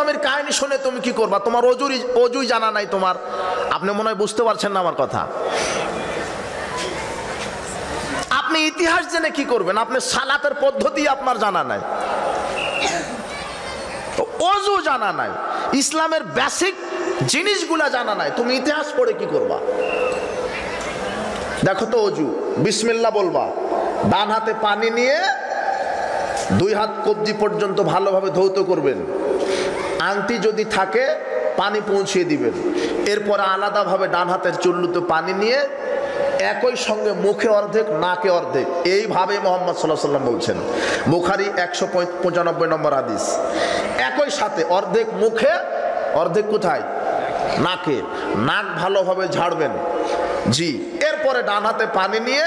ইসলামের কাহিনী শুনে তুমি কি করবা? তোমার অজুই জানা নাই তোমার। আপনি মনে হয় বুঝতে পারছেন না আমার কথা। আপনি ইতিহাস জেনে কি করবেন? আপনি সালাতের পদ্ধতি আপনার জানা নাই, অজু জানা নাই, ইসলামের বেসিক জিনিসগুলা জানা নাই, তুমি ইতিহাস পড়ে কি করবা? দেখো তো, অজু বিসমিল্লাহ বলবা, ডান হাতে পানি নিয়ে 2 হাত কবজি পর্যন্ত ভালোভাবে ধৌত করবেন, আংটি যদি থাকে পানি পৌঁছিয়ে দিবেন। এরপরে আলাদাভাবে ডান হাতের চুল্লুতে পানি নিয়ে একই সঙ্গে মুখে অর্ধেক নাকে অর্ধেক, এইভাবে মোহাম্মদ সাল্লাল্লাহু আলাইহি ওয়াসাল্লাম বলছেন। বুখারী 195 নম্বর হাদিস। একই সাথে অর্ধেক মুখে অর্ধেক কোথায়? নাকে। নাক ভালোভাবে ঝাড়বেন, জি। এরপরে ডান হাতে পানি নিয়ে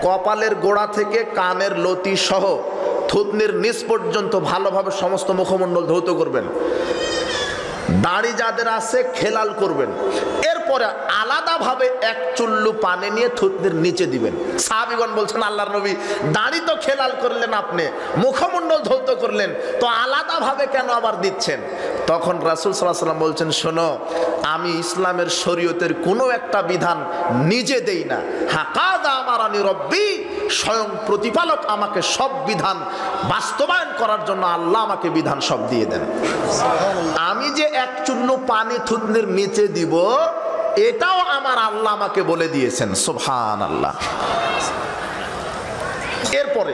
কপালের গোড়া থেকে কানের লতি সহ থুতনির নিচ পর্যন্ত ভালোভাবে সমস্ত মুখমণ্ডল ধৌত করবেন। দাড়ি যাদের আছে খেলাল করবেন। এরপরে আলাদাভাবে 1 চুল্লু পানি নিয়ে থুতনির নিচে দিবেন। সাহাবীগণ বলছেন, আল্লাহর নবী, দাড়ি তো খেলাল করলেন, আপনি মুখমণ্ডল ধৌত করলেন, তো আলাদাভাবে কেন আবার দিচ্ছেন? তখন রাসূল সাল্লাল্লাহু আলাইহি ওয়াসাল্লাম বলছেন, শোনো, আমি ইসলামের শরীয়তের কোনো একটা বিধান নিজে দেই না। হাকাদা আমারানি রব্বি, স্বয়ং প্রতিপালক আমাকে সব বিধান বাস্তবায়ন করার জন্য আল্লাহ আমাকে বিধান সব দিয়ে দেন। আমি যে 1 চুল্লু পানি থুতনির নিচে দিব, এটাও আমার আল্লাহ আমাকে বলে দিয়েছেন। সুবহানাল্লাহ। এরপরে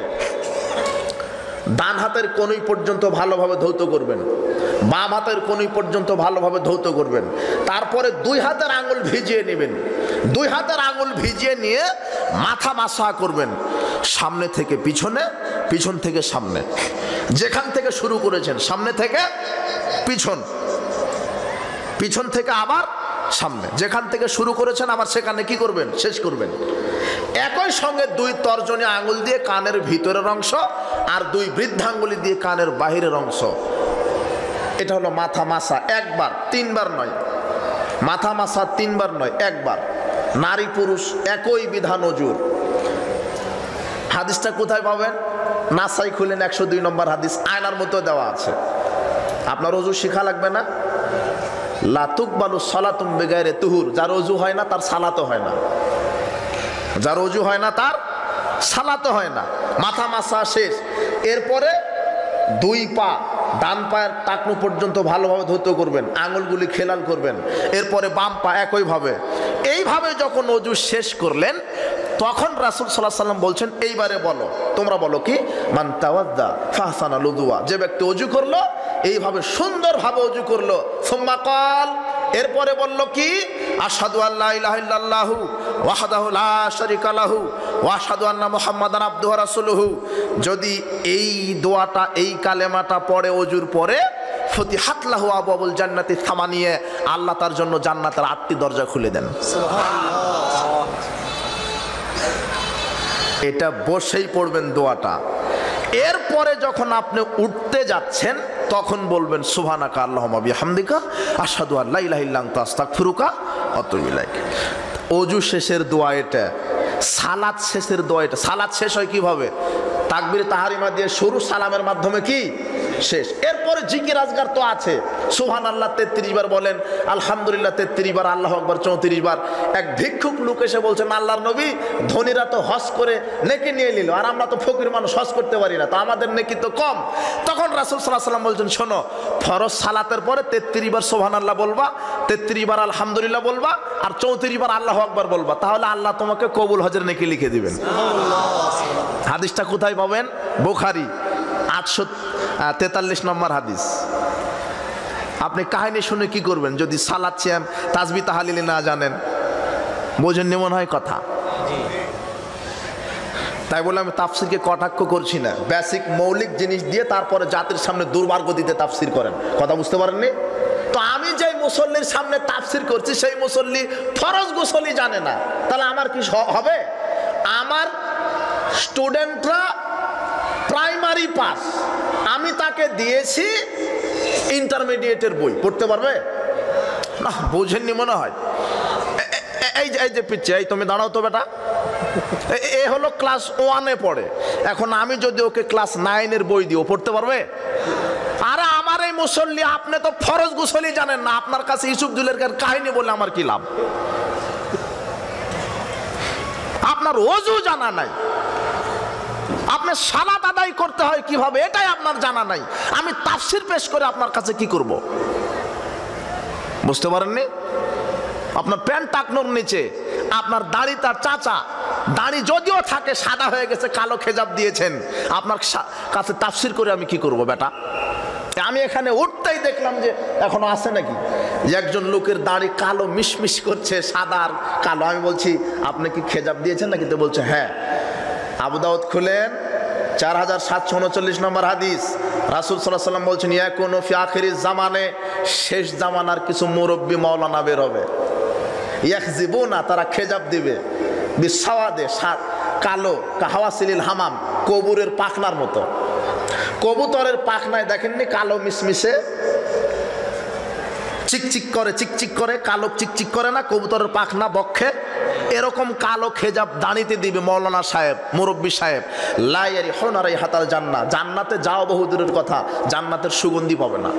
ডান হাতের কনুই পর্যন্ত ভালোভাবে ধৌত করবেন, বাম হাতের কনুই পর্যন্ত ভালোভাবে ধৌত করবেন। তারপরে 2 হাতের আঙুল ভিজিয়ে নেবেন। 2 হাতের আঙুল ভিজিয়ে নিয়ে মাথা মাসা করবেন, সামনে থেকে পিছনে, পিছন থেকে সামনে। যেখান থেকে শুরু করেছেন সামনে থেকে পিছন, পিছন থেকে আবার সামনে, যেখান থেকে শুরু করেছেন আবার সেখানে কি করবেন? শেষ করবেন। একই সঙ্গে 2 তর্জনী আঙুল দিয়ে কানের ভিতরের অংশ আর 2 বৃদ্ধাঙ্গুলি দিয়ে কানের বাহিরের অংশ। এটা হলো মাথা মাসা। একবার, 3 বার নয়। মাথা মাসা 3 বার নয়, একবার। নারী পুরুষ একই বিধান অজুর। হাদিসটা কোথায় পাবেন? নাসাই খুলেন 102 নম্বর হাদিস, আয়নার মতো দেওয়া আছে। আপনার অজু শিখা লাগবে না? লা তুকবালু সালাতুম বিগাইরি তুহুর, যার অজু হয় না তার সালাতও হয় না। যার অজু হয় না তার সালাতও হয় না। মাথা মাসা শেষ। এরপরে 2 পা, ডান পায়ের টাকনু পর্যন্ত ভালোভাবে ধৌত করবেন, আঙুলগুলি খেলাল করবেন। এরপরে বাম পা একইভাবে। এইভাবে যখন অজু শেষ করলেন, তখন রাসূল সাল্লাল্লাহু আলাইহি ওয়াসাল্লাম বলছেন, এইবারে বলো, তোমরা বলো কি? মান তাওয়াদ্দা ফাহসানাল উযুয়া, যে ব্যক্তি অজু করলো এইভাবে সুন্দরভাবে অজু করলো, সুম্মা ক্বাল, এরপরে বলল কি? আশহাদু আল্লা ইলাহা ইল্লাল্লাহু ওয়াহদাহু লা শারীকা লাহু ওয়া আশহাদু আন্না মুহাম্মাদান আবদুহু ওয়া রাসূলুহু। যদি এই দোয়াটা, এই কালেমাটা পড়ে অজুর পরে, ফতিহাত লাহু আবওয়াবুল জান্নাতি সামানিয়া, আল্লাহ তার জন্য জান্নাতের 8টি দরজা খুলে দেন। সুবহানাল্লাহ। এটা বসেই পড়বেন দোয়াটা। এরপরে যখন আপনি উঠতে যাচ্ছেন তখন বলবেন, সুবহানাকা আল্লাহুম্মা বিহামদিকা আশহাদু আল্লা ইলাহা ইল্লা আনতা আস্তাগফিরুকা ওয়া আতুবু ইলাইক। অজু শেষের দোয়া এটা, সালাত শেষের দোয়া এটা। সালাত শেষ হয় কিভাবে? তাকবীর তাহরিমা দিয়ে শুরু, সালামের মাধ্যমে কি শেষ। এরপরে জিকির আজগার তো আছে, সুবহানাল্লাহ 33 বার বলেন, আলহামদুলিল্লাহ 33 বার, আল্লাহু আকবার 34 বার। এক ভিক্ষুক লোক এসে বলছেন, আল্লাহর নবী, ধনীরা তো হজ করে নেকি নিয়ে নিল, আর আমরা তো ফকির মানুষ, হজ করতে পারি না, তো আমাদের নেকি তো কম। তখন রাসূল সাল্লাল্লাহু আলাইহি ওয়াসাল্লাম বলছেন, শোনো, ফরজ সালাতের পরে 33 বার সুবহানাল্লাহ বলবা, 33 বার আলহামদুলিল্লাহ বলবা, আর 34 বার আল্লাহু আকবার বলবা, তাহলে আল্লাহ তোমাকে কবুল হজের নেকি লিখে দিবেন। হাদিসটা কোথায় পাবেন? বুখারী 843 নম্বর হাদিস। আপনি কাহিনী শুনে কি করবেন? যদি সালাত সিয়াম তাসবিহ তাহলিল না জানেন, বোঝেন মন হয় কথা। তাই বলে আমি তাফসিরকে কটাক্ষ করছি না, বেসিক মৌলিক জিনিস দিয়ে তারপরে জাতির সামনে দুর্ভাগ্য দিতে তাফসির করেন, কথা বুঝতে পারেননি? তো আমি যেই মুসল্লির সামনে তাফসির করছি সেই মুসল্লি ফরজ গোসলই জানে না, তাহলে আমার কি হবে? আমার স্টুডেন্টরা প্রাইমারি পাস, আমি তাকে দিয়েছি ইন্টারমিডিয়েটের বই, পড়তে পারবে না? বোঝেননি মনে হয়। এই যে পিচ্ছে, এই তুমি দাঁড়াও তো বেটা, এ হলো ক্লাস 1-এ পড়ে, এখন আমি যদি ওকে ক্লাস 9-এর বই দিই, ও পড়তে পারবে? আর আমার এই মুসল্লি, আপনি তো ফরজ গোসলই জানেন না, আপনার কাছে ইউসুফ জুলেখার কাহিনী বলে আমার কি লাভ? আপনার ওযু জানা নাই, আপনি সালাত আদায় করতে হয় কিভাবে এটাই আপনার জানা নাই, আমি তাফসীর পেশ করে আপনার কাছে কি করব? বুঝতে পারেননি? আপনার প্যান্ট টাকনোর নিচে আপনার দাড়ি, তার চাচা দাড়ি যদিও থাকে সাদা হয়ে গেছে, কালো খেজাব দিয়েছেন, আপনার কাছে তাফসীর করে আমি কি করব বেটা? আমি এখানে উঠতেই দেখলাম যে এখনো আছে নাকি, যে একজন লোকের দাড়ি কালো মিশমিশ করছে, সাদা আর কালো। আমি বলছি আপনি কি খেজাব দিয়েছেন নাকি? তো বলছে হ্যাঁ। আবু দাউদ খুলেন, 4739 নম্বর হাদিস, রাসূল সাল্লাল্লাহু আলাইহি ওয়াসাল্লাম বলছেন ইয়াকুনু ফি আখিরিজ জামানে, শেষ জামানার কিছু মুরব্বী মাওলানা বের হবে, ইয়াখজিবুনা, তারা খেজাব দিবে, বিসাওয়াদে, কালো, কাহাওয়াসিলিল হামাম, কবুরের পাখনার মতো। কবুতরের পাখনায় দেখেননি কালো মিশমিশে চিকচিক করে, চিকচিক করে, কালো চিকচিক করে না কবুতরের পাখনা বক্ষে? এরকম কালো খেজাব দাঁড়িতে দিবে মৌলানা সাহেব, মুরব্বী সাহেব। লা ইয়ারিহুনা রাইহাতাল জান্নাহ, জান্নাতে যাওয়া বহুদূরের কথা, জান্নাতের সুগন্ধি পাবে না।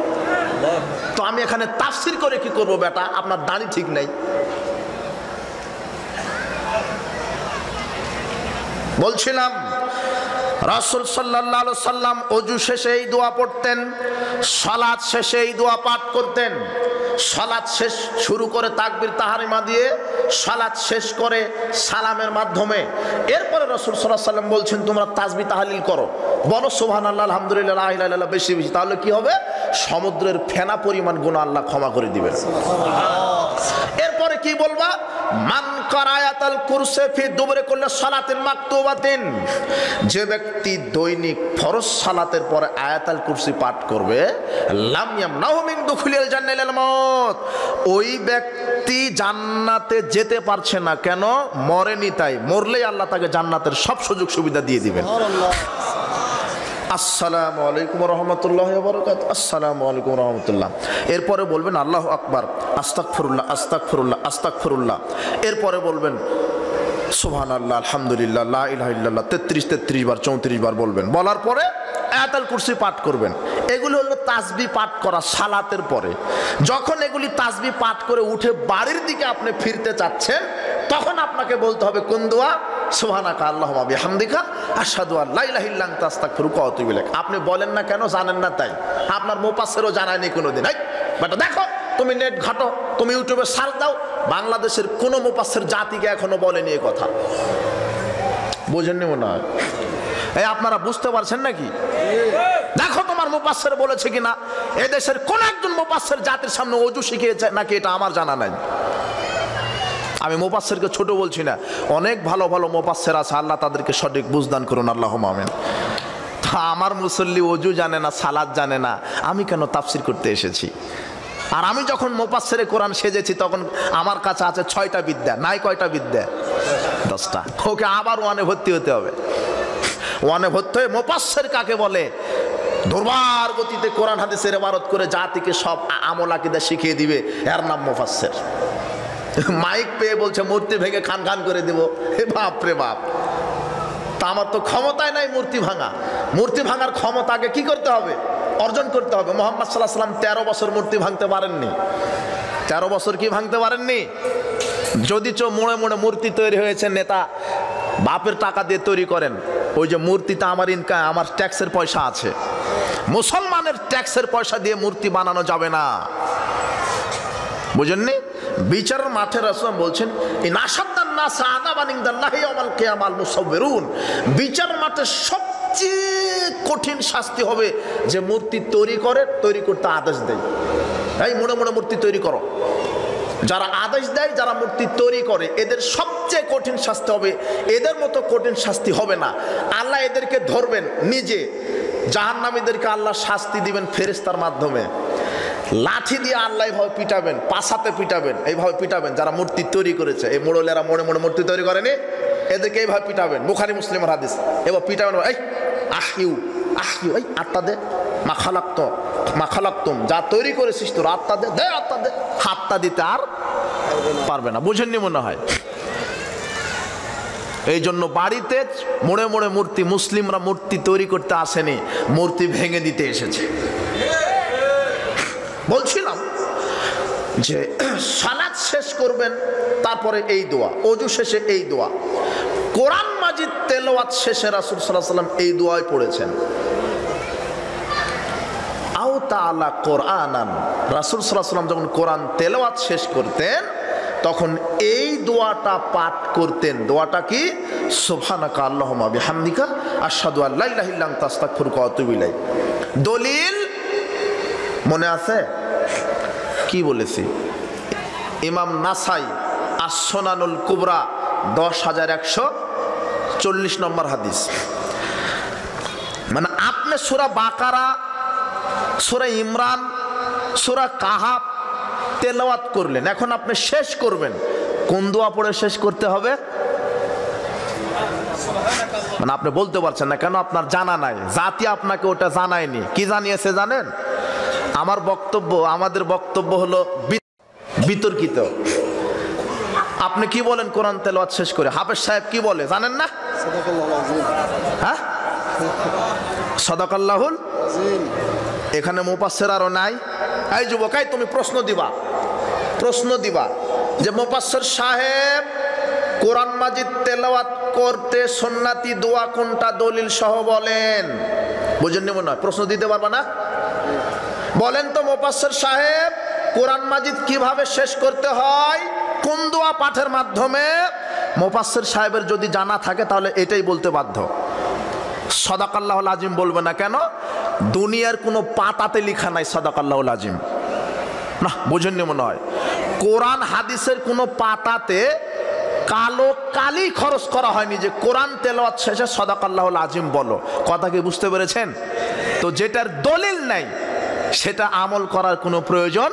তো আমি এখানে তাফসীর করে কি করব বেটা? আপনার দাড়ি ঠিক নাই। বলছিলাম রাসূল সাল্লাল্লাহু আলাইহি সাল্লাম ওযু শেষে এই দোয়া পড়তেন, সালাত শেষে এই দোয়া পাঠ করতেন। সালাত শেষ শুরু করে তাকবীর তাহরিমা দিয়ে, সালাত শেষ করে সালামের মাধ্যমে। এরপরে রাসূল সাল্লাল্লাহু আলাইহি সাল্লাম বলছেন তোমরা তাসবিহ তাহলিল করো, বলো সুবহানাল্লাহ, আলহামদুলিল্লাহ, লা ইলাহা ইল্লাল্লাহ বেশি বেশি। তাহলে কি হবে? সমুদ্রের ফেনা পরিমাণ গুনাহ আল্লাহ ক্ষমা করে দিবেন। এরপরে কি বলবা? মান কারায়াতাল কুরসি ফি দুবরে কুল্লি সালাতিন মাকতুবাতিন, যে ব্যক্তি দৈনিক ফরজ সালাতের পরে আয়াতুল কুরসি পাঠ করবে, লাম ইয়ামনাহু মিন দুখুলিল জান্নাতিল মাউত, ওই ব্যক্তি জান্নাতে যেতে পারছে না। কেন? মরেনি তাই। মরলেই আল্লাহ তাকে জান্নাতের সব সুযোগ সুবিধা দিয়ে দিবেন। আসসালামু আলাইকুম রহমতুল্লাহ বারাকাতুহু, আসসালামু আলাইকুম রহমতুল্লাহ। এরপরে বলবেন আল্লাহু আকবার, আস্তাগফিরুল্লাহ, আস্তাগফিরুল্লাহ, আস্তাগফিরুল্লাহ। এরপরে বলবেন সুবহানাল্লাহ, আলহামদুলিল্লাহ, লা ইলাহা ইল্লাল্লাহ 33 বার 34 বার বলবেন। বলার পরে আয়াতুল কুরসি পাঠ করবেন। এগুলো হলো তাসবিহ পাঠ করা সালাতের পরে। যখন এগুলি তাসবিহ পাঠ করে উঠে বাড়ির দিকে আপনি ফিরতে চাচ্ছেন, তখন আপনাকে বলতে হবে কোন দোয়া? সুবহানাকা আল্লাহুম্মা বিহামদিকা আশহাদু আল্লা ইলাহা ইল্লা আনতা আস্তাগফিরুকা ওয়া আতুবু ইলাইক। আপনি বলেন না কেন? জানেন না তাই। আপনার মুফাসসিরও জানায়নি কোনোদিন। এই বেটা দেখো, তুমি নেট ঘাটো, তুমি ইউটিউবে সার্চ দাও, বাংলাদেশের কোনো মুফাসসির জাতিকে এখনো বলেনি এই কথা। বুঝেননি মনে হয়? এই আপনারা বুঝতে পারছেন নাকি? দেখো তোমার মুফাসসির বলেছে কিনা। এদেশের কোন একজন মুফাসসির জাতির সামনে ওযু শিখিয়েছে নাকি? এটা আমার জানা নাই। আমি মুফাসসিরকে ছোট বলছি না, অনেক ভালো ভালো মুফাসসির আছে, আল্লাহ তাদেরকে সঠিক বুঝদান করুন, আল্লাহুম্মা আমিন। আমার মুসল্লি ওযু জানে না, সালাত জানে না, আমি কেন তাফসীর করতে এসেছি? আর আমি যখন মুফাসসিরে কোরআন সেজেছি তখন আমার কাছে আছে 6টা বিদ্যা, নাই কয়টা বিদ্যা? 10টা। ওকে আবার ওয়ানে ভর্তি হতে হবে। ওয়ানে ভর্তি হয়ে মুফাসসির কাকে বলে? দুর্বার গতিতে কোরআন হাদিসের ইবারত করে জাতিকে সব আমল আকীদা শিখিয়ে দিবে, এর নাম মুফাসসির। মাইক পেয়ে বলছে মূর্তি ভেঙে খান খান করে দেব। হে বাপ রে বাপ, তা আমার তো ক্ষমতায় নাই মূর্তি ভাঙা। মূর্তি ভাঙার ক্ষমতাকে কি করতে হবে? অর্জন করতে হবে। মুহাম্মদ সাল্লাল্লাহু আলাইহি ওয়াসাল্লাম 13 বছর মূর্তি ভাঙতে পারেননি। 13 বছর কি ভাঙতে পারেননি? যদি মোড়ে মোড়ে মূর্তি তৈরি হয়েছে, নেতা বাপের টাকা দিয়ে তৈরি করেন, ওই যে মূর্তিটা আমার ইনকাম, আমার ট্যাক্সের পয়সা আছে। মুসলমানের ট্যাক্সের পয়সা দিয়ে মূর্তি বানানো যাবে না। বুঝেননি? বিচারের মাঠে রাসূল বলছেন ইনাশাদ্দান নাস আযাবান ইনদাল্লাহি ইয়াওমাল কিয়ামাল মুসাওবিরুন, বিচারের মাঠে সবচেয়ে কঠিন শাস্তি হবে যে মূর্তি তৈরি করতে আদেশ দেয়। এই মোড়ে মোড়ে মূর্তি তৈরি করো। যারা আদেশ দেয়, যারা মূর্তি তৈরি করে, এদের সবচেয়ে কঠিন শাস্তি হবে। এদের মতো কঠিন শাস্তি হবে না। আল্লাহ এদেরকে ধরবেন নিজে, জাহান্নামীদেরকে আল্লাহ শাস্তি দিবেন ফেরেশতার মাধ্যমে। লাঠি দিয়ে আল্লাহ এইভাবে পিটাবেন, পাছাতে পিটাবেন, এইভাবে পিটাবেন যারা মূর্তি তৈরি করেছে। এই মোড়লেরা মোড়ে মোড়ে মূর্তি তৈরি করেনি, এদেরকে এইভাবে পিটাবেন। বুখারী মুসলিমের হাদিস। এবার পিটাবেন, এই আহিউ আহিউ, এই আত্মা দে, মা খালাকতুম, যা তৈরি করেছিস তোর আত্মা দে, দে আত্মা দে। হাতটা দিতে আর পারবে না। বুঝেননি মনে হয়? এই জন্য বাড়িতে মোড়ে মোড়ে মূর্তি, মুসলিমরা মূর্তি তৈরি করতে আসেনি, মূর্তি ভেঙে দিতে এসেছে। বলছিলাম যে সালাত শেষ করবেন, তারপরে এই দোয়া, ওযু শেষে এই দোয়া, কোরআন মাজিদ তেলাওয়াত শেষে রাসূল সাল্লাল্লাহু আলাইহি ওয়াসাল্লাম এই দোয়াই পড়েছেন। আও তাআলা কোরআনান, রাসূল সাল্লাল্লাহু আলাইহি ওয়াসাল্লাম যখন কোরআন তেলাওয়াত শেষ করতেন তখন এই দোয়াটা পাঠ করতেন। দোয়াটা কি? সুবহানাকা আল্লাহুম্মা বিহামদিকা আশহাদু আল্লা ইলাহা ইল্লা আনতা আস্তাগফিরুকা ওয়া আতুবু ইলাইক। দলিল মনে আছে কি বলেছি? ইমাম নাসাই আস-সুনানুল কুবরা 10140 নম্বর হাদিস। মানে আপনি সূরা বাকারা, সূরা ইমরান, সূরা কাহাফ তেলাওয়াত করলেন, এখন আপনি শেষ করবেন, কোন দোয়া পড়ে শেষ করতে হবে? মানে আপনি বলতে পারছেন না কেন? আপনার জানা নাই, জাতি আপনাকে ওটা জানায়নি। কি জানিয়েছে জানেন? আমার বক্তব্য, আমাদের বক্তব্য হলো বিতর্কিত। আপনি কি বলেন কোরআন তেলাওয়াত শেষ করে? হাফেজ সাহেব কি বলে জানেন না? হ্যাঁ, সাদাকাল্লাহুল আযীম। এখানে মুফাসসির আরো নাই। এই যুবক, এই তুমি প্রশ্ন দিবা যে মুফাসসির সাহেব কোরআন মাজিদ তেলাওয়াত করতে সুন্নতি দোয়া কোনটা দলিল সহ বলেন। বুঝেননি মনে হয়? প্রশ্ন দিতে পারবা না? বলেন তো মুফাসসির সাহেব কোরআন মাজিদ কিভাবে শেষ করতে হয়, কোন দোয়া পাঠের মাধ্যমে? মুফাসসির সাহেবের যদি জানা থাকে তাহলে এটাই বলতে বাধ্য। সাদাকাল্লাহুল আযীম বলবে না কেন? দুনিয়ার কোনো পাতাতে লেখা নাই সাদাকাল্লাহুল আযীম। না, বুঝেননি মনে হয়? কোরআন হাদিসের কোনো পাতাতে কালো কালি খরচ করা হয়নি যে কোরআন তেলাওয়াত শেষে সাদাকাল্লাহুল আযীম বলো। কথা কি বুঝতে পেরেছেন? তো যেটার দলিল নাই সেটা আমল করার কোনো প্রয়োজন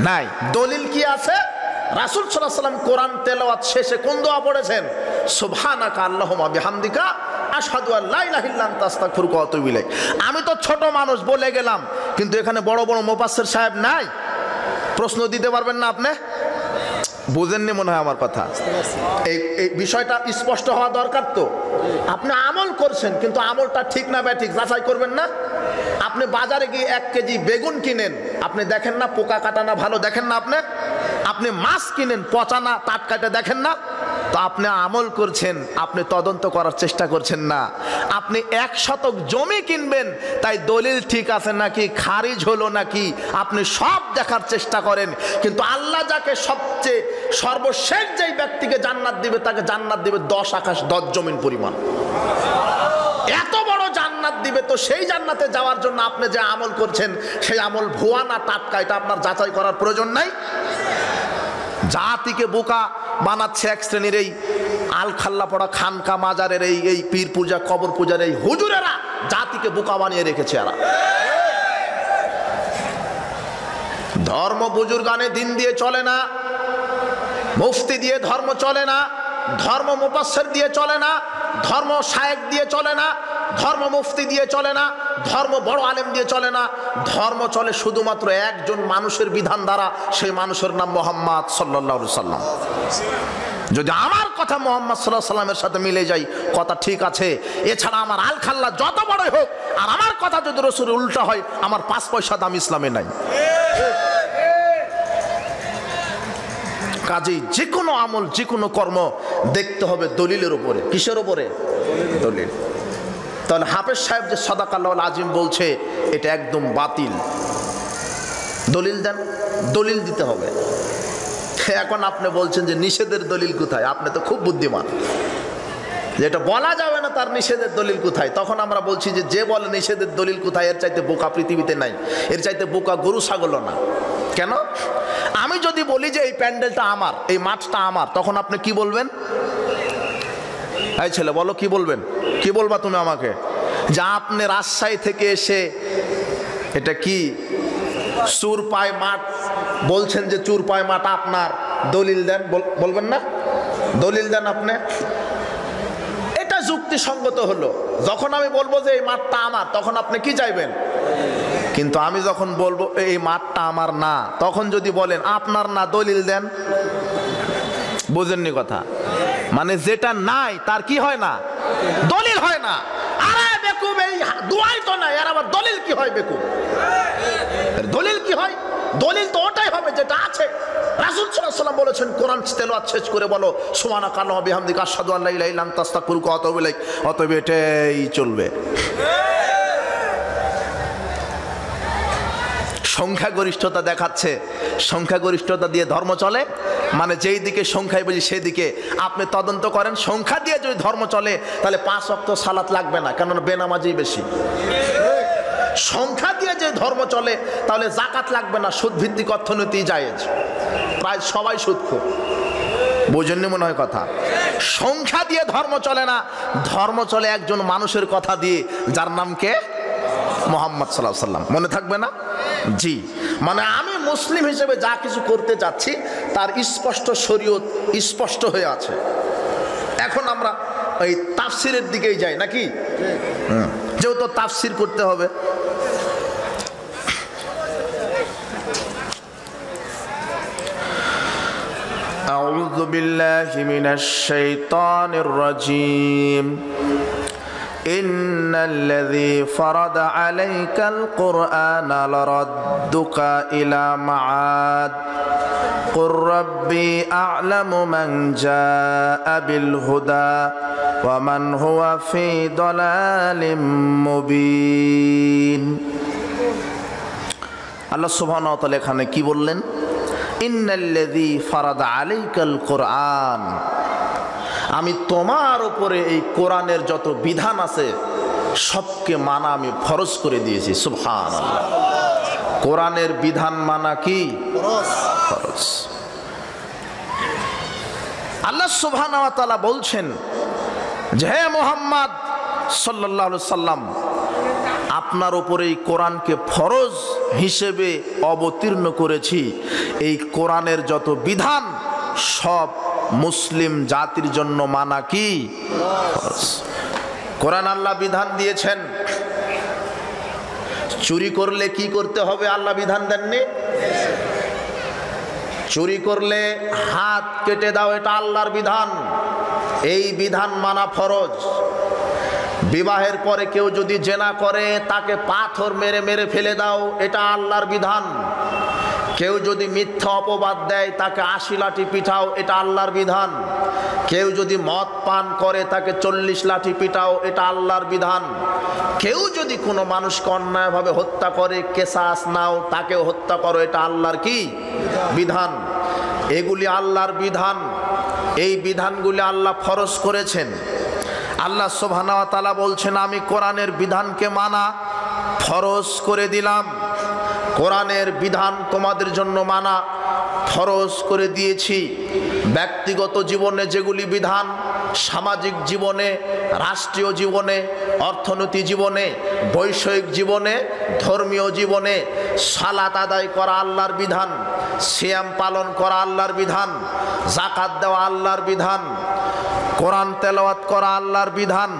নাই। দলিল কি আছে? রাসূল সাল্লাল্লাহু আলাইহি ওয়াসাল্লাম কোরআন তেলাওয়াত শেষে কোন দোয়া পড়েছেন? সুবহানাকা আল্লাহুম্মা বিহামদিকা আশহাদু আল্লা ইলাহা ইল্লা আনতা আস্তাগফিরুকা ওয়া আতুবু ইলাইক। আমি তো ছোট মানুষ বলে গেলাম, কিন্তু এখানে বড় বড় মুফাসসির সাহেব নাই। প্রশ্ন দিতে পারবেন না আপনি? বুঝেননি মনে হয় আমার কথা। এই বিষয়টা স্পষ্ট হওয়া দরকার। তো আপনি আমল করছেন, কিন্তু আমলটা ঠিক না ব্যাঠিক যাচাই করবেন না? আপনি বাজারে গিয়ে 1 কেজি বেগুন কিনেন, আপনি দেখেন না পোকা কাটা না ভালো দেখেন না? আপনি মাছ কিনেন পচা না টাটকাটা দেখেন না? তো আপনি আমল করছেন, আপনি তদন্ত করার চেষ্টা করছেন না। আপনি 1 শতক জমি কিনবেন, তাই দলিল ঠিক আছে নাকি খারিজ হলো নাকি আপনি সব দেখার চেষ্টা করেন। কিন্তু আল্লাহ যাকে সবচেয়ে সর্বশেষ যেই ব্যক্তিকে জান্নাত দিবে তাকে জান্নাত দিবে 10 আকাশ 10 জমিন পরিমাণ। এত বড় জান্নাত দিবে, তো সেই জান্নাতে যাওয়ার জন্য আপনি যে আমল করছেন সেই আমল ভুয়া না টাটকা এটা আপনার যাচাই করার প্রয়োজন নাই। জাতিকে বোকা বানাচ্ছে এক শ্রেণীর এই আলখাল্লা পড়া খানকা মাজারের এই পীর পূজা কবর পূজার এই হুজুরেরা জাতিকে বোকা বানিয়ে রেখেছে। এরা ধর্ম বুজুর্গানে দিন দিয়ে চলে না, মুফতি দিয়ে ধর্ম চলে না, ধর্ম মুফাসসির দিয়ে চলে না, ধর্ম শায়েখ দিয়ে চলে না, ধর্ম মুফতি দিয়ে চলে না, ধর্ম বড় আলেম দিয়ে চলে না। ধর্ম চলে শুধুমাত্র একজন মানুষের বিধান দ্বারা, সেই মানুষের নাম মুহাম্মদ সাল্লাল্লাহু আলাইহি সাল্লাম। যদি আমার কথা মুহাম্মদ সাল্লাল্লাহু আলাইহি সাল্লামের সাথে মিলে যায় কথা ঠিক আছে, এছাড়া আমার আলখাল্লা যত বড়ই হোক আর আমার কথা যদি রাসূলের উল্টা হয়, আমার 5 পয়সা দাম ইসলামে নাই। কাজেই যে কোনো আমল যে কোনো কর্ম দেখতে হবে দলিলের উপরে। কিসের উপরে? দলিল। তাহলে হাফেজ সাহেব যে সাদাকাল্লাহুল আযীম বলছে এটা একদম বাতিল। দলিল দেন, দলিল দিতে হবে। এখন আপনি বলছেন যে নিষেধের দলিল কোথায়? আপনি তো খুব বুদ্ধিমান, যেটা বলা যাবে না তার নিষেধের দলিল কোথায়। তখন আমরা বলছি যে বলে নিষেধের দলিল কোথায়, এর চাইতে বোকা পৃথিবীতে নাই, এর চাইতে বোকা গরু ছাগলও না। কেন? আমি যদি বলি যে এই প্যান্ডেলটা আমার, এই মাঠটা আমার, তখন আপনি কি বলবেন? এই ছেলে বলো কি বলবেন? কি বলবা তুমি আমাকে? যে আপনি রাজশাহী থেকে এসে এটা কি চুরপাই মাঠ বলছেন, যে চুরপাই মাঠ আপনার, দলিল দেন। বলবেন না? দলিল দেন আপনি। এটা যুক্তিসঙ্গত হলো। যখন আমি বলবো যে এই মাঠটা আমার, তখন আপনি কি চাইবেন? কিন্তু আমি যখন বলবো এই মাঠটা আমার না, তখন যদি বলেন আপনার না, দলিল দেন। বুঝেননি কথা? মানে যেটা নাই তার কি হয় না? দলিল হয় না। আরে বেকুব, এই দোয়াই তো নাই, আর আবার দলিল কি হয়? বেকুব, দলিল কি হয়? দলিল তো ওটাই হবে যেটা আছে। রাসূল সাল্লাল্লাহু আলাইহি ওয়াসাল্লাম বলেছেন, কোরআন তেলাওয়াত শেষ করে বলো সুবহানাকা আল্লাহুম্মা ওয়া বিহামদিকা আশহাদু আল্লা ইলাহা ইল্লা আনতা আস্তাগফিরুকা ওয়া আতুবু ইলাইক। অতএব এটাই চলবে। সংখ্যাগরিষ্ঠতা দেখাচ্ছে, সংখ্যাগরিষ্ঠতা দিয়ে ধর্ম চলে, মানে যেই দিকে সংখ্যায় বেশি সেদিকে। আপনি তদন্ত করেন, সংখ্যা দিয়ে যদি ধর্ম চলে তাহলে 5 ওয়াক্ত সালাত লাগবে না, কেননা বেনামাজি বেশি। সংখ্যা দিয়ে যে ধর্ম চলে তাহলে যাকাত লাগবে না, সুদ ভিত্তিক অর্থনীতি জায়েজ। প্রায় সবাই সুদখোর, বুঝেননি মনে হয় কথা। সংখ্যা দিয়ে ধর্ম চলে না, ধর্ম চলে একজন মানুষের কথা দিয়ে, যার নাম কে? মুহাম্মদ সাল্লাল্লাহু আলাইহি ওয়াসাল্লাম। মনে থাকবে না? জি, মানে আমি মুসলিম হিসেবে যা কিছু করতে যাচ্ছি তার স্পষ্ট শরীয়ত স্পষ্ট হয়ে আছে। এখন আমরা এই তাফসিরের দিকেই যাই নাকি? যেহেতু তাফসির করতে হবে। আউযু বিল্লাহি মিনাশ শাইতানির রাজীম। ইন্নাল্লাযী ফারাদা আলাইকাল কুরআনা লারাদ্দুকা ইলা মাআদ কুর রাব্বি আ'লামু মান জাআ বিল হুদা ওয়া মান হুয়া ফি দালালিম মুবিন। আল্লাহ সুবহানাহু ওয়া তাআলা এখানে কি বললেন? ইন্নাল্লাযী ফারাদা আলাইকাল কুরআন, আমি তোমার উপরে এই কোরআনের যত বিধান আছে সবকে মানা আমি ফরজ করে দিয়েছি। সুবহানাল্লাহ। কোরআনের বিধান মানা কি? ফরজ। আল্লাহ সুবহানাহু ওয়া তাআলা বলছেন যে হে মুহাম্মদ সাল্লাল্লাহু আলাইহি সাল্লাম, আপনার উপরে এই কোরআনকে ফরজ হিসেবে অবতীর্ণ করেছি। এই কোরআনের যত বিধান সব মুসলিম জাতির জন্য মানা কি? ফরজ। কোরআন আল্লাহ বিধান দিয়েছেন, চুরি করলে কি করতে হবে আল্লাহ বিধান দেননি? চুরি করলে হাত কেটে দাও, এটা আল্লাহর বিধান, এই বিধান মানা ফরজ। বিবাহের পরে কেউ যদি জেনা করে তাকে পাথর মেরে মেরে ফেলে দাও, এটা আল্লাহর বিধান। কেউ যদি মিথ্যা অপবাদ দেয় তাকে 80 লাঠি পিটাও, এটা আল্লাহর বিধান। কেউ যদি মদ পান করে তাকে 40 লাঠি পিটাও, এটা আল্লাহর বিধান। কেউ যদি কোনো মানুষকে অন্যায়ভাবে হত্যা করে কেসাস নাও, তাকেও হত্যা করো, এটা আল্লাহর কি? বিধান। এগুলি আল্লাহর বিধান। এই বিধানগুলি আল্লাহ ফরজ করেছেন। আল্লাহ সুবহানাহু ওয়া তাআলা বলছেন, আমি কোরআনের বিধানকে মানা ফরজ করে দিলাম। কোরআনের বিধান তোমাদের জন্য মানা ফরজ করে দিয়েছি। ব্যক্তিগত জীবনে যেগুলি বিধান, সামাজিক জীবনে, রাষ্ট্রীয় জীবনে, অর্থনৈতিক জীবনে, বৈষয়িক জীবনে, ধর্মীয় জীবনে সালাত আদায় করা আল্লাহর বিধান, সিয়াম পালন করা আল্লাহর বিধান, যাকাত দেওয়া আল্লাহর বিধান, কোরআন তেলাওয়াত করা আল্লাহর বিধান।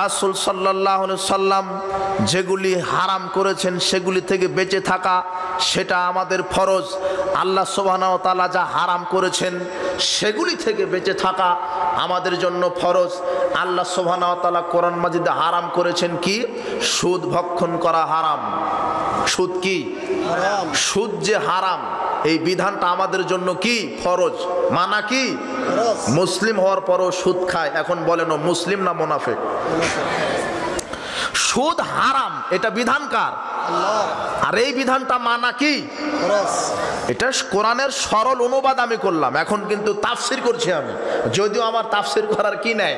রাসূল সাল্লাল্লাহু আলাইহি সাল্লাম যেগুলি হারাম করেছেন সেগুলি থেকে বেঁচে থাকা সেটা আমাদের ফরজ। আল্লাহ সুবহানাহু ওয়া তাআলা যা হারাম করেছেন সেগুলি থেকে বেঁচে থাকা আমাদের জন্য ফরজ। আল্লাহ সুবহানাহু ওয়া তাআলা কোরআন মাজিদে হারাম করেছেন কি? সুদ ভক্ষণ করা হারাম। সুদ কি? হারাম। সুদ যে হারাম, এই বিধানটা আমাদের জন্য কি? ফরজ। মানা কি? মুসলিম হওয়ার পরও সুদ খায়, এখন বলেন ও মুসলিম না মুনাফিক? সুদ হারাম, এটা বিধান কার? আল্লাহ। আর এই বিধানটা মানা কি? ফরজ। এটা কোরআনের সরল অনুবাদ আমি করলাম, এখন কিন্তু তাফসির করছি আমি, যদিও আমার তাফসির করার কি নাই,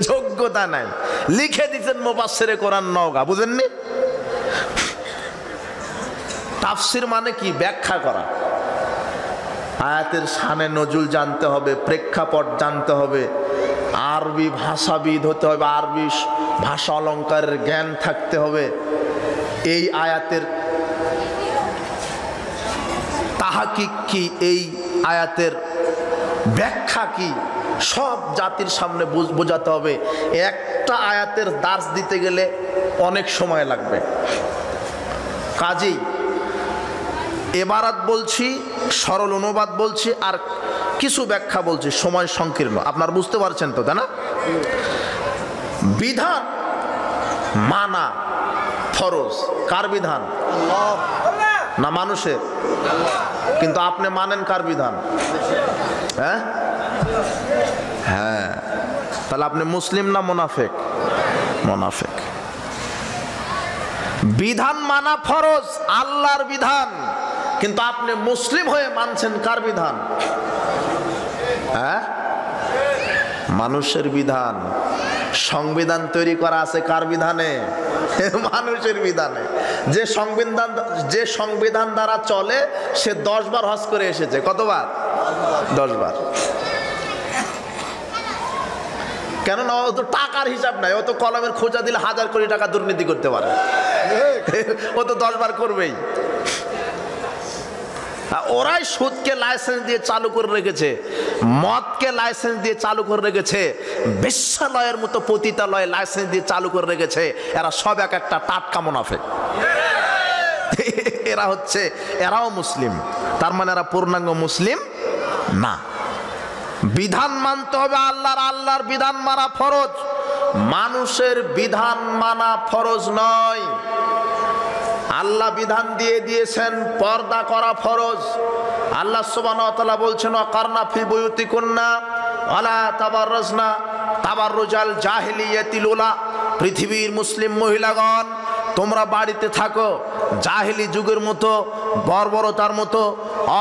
যোগ্যতা নাই। লিখে দিচ্ছেন মুফাসসিরে কোরআন নওগাঁ, বুঝেননি? তাফসির মানে কি? ব্যাখ্যা করা। আয়াতের শানে নজুল জানতে হবে, প্রেক্ষাপট জানতে হবে, আরবি ভাষাবিদ হতে হবে, আরবি ভাষা অলঙ্কারের জ্ঞান থাকতে হবে। এই আয়াতের তাহাকিক কি, এই আয়াতের ব্যাখ্যা কি, সব জাতির সামনে বোঝাতে হবে। একটা আয়াতের দার্স দিতে গেলে অনেক সময় লাগবে। কাজেই এবারাত বলছি, সরল অনুবাদ বলছি, আর কিছু ব্যাখ্যা বলছি, সময় সংকীর্ণ। আপনার বুঝতে পারছেন তো, তাই না? বিধান মানা ফরজ। কার বিধান? আল্লাহ। না মানুষের? কিন্তু আপনি মানেন কার বিধান? হ্যাঁ হ্যাঁ, তাহলে আপনি মুসলিম না মুনাফিক? মুনাফিক। বিধান মানা ফরজ, আল্লাহর বিধান, কিন্তু আপনি মুসলিম হয়ে মানছেন কার বিধান? হ্যাঁ, মানুষের বিধান। সংবিধান তৈরি করা আছে কার বিধানে? মানুষের বিধানে। যে সংবিধান দ্বারা চলে সে 10 বার হজ করে এসেছে। কতবার? 10 বার। কেননা ও তো টাকার হিসাব নাই, ও তো কলমের খোঁজা দিলে 1000 কোটি টাকা দুর্নীতি করতে পারে, ও তো 10 বার করবেই। ওরাই সুদকে লাইসেন্স দিয়ে চালু করে রেখেছে, মদকে লাইসেন্স দিয়ে চালু করে রেখেছে, বেশ্যালয়ের মতো পতিতালয়ে লাইসেন্স দিয়ে চালু করে রেখেছে। এরা সব এক একটা টাটকা মুনাফিক। এরাও মুসলিম, তার মানে এরা পূর্ণাঙ্গ মুসলিম না। বিধান মানতে হবে আল্লাহর, আল্লাহর বিধান মানা ফরজ, মানুষের বিধান মানা ফরজ নয়। আল্লাহ বিধান দিয়ে দিয়েছেন পর্দা করা ফরজ। আল্লাহ সুবহানাহু ওয়া তাআলা বলছেন ওয়াকারনা ফি বুয়ুতিকুন্না ওয়ালা তাবাররাজনা তাবাররুজাল জাহিলিয়াতিল উলা। পৃথিবীর মুসলিম মহিলাগণ, তোমরা বাড়িতে থাকো জাহিলি যুগের মতো, বর্বরতার মতো,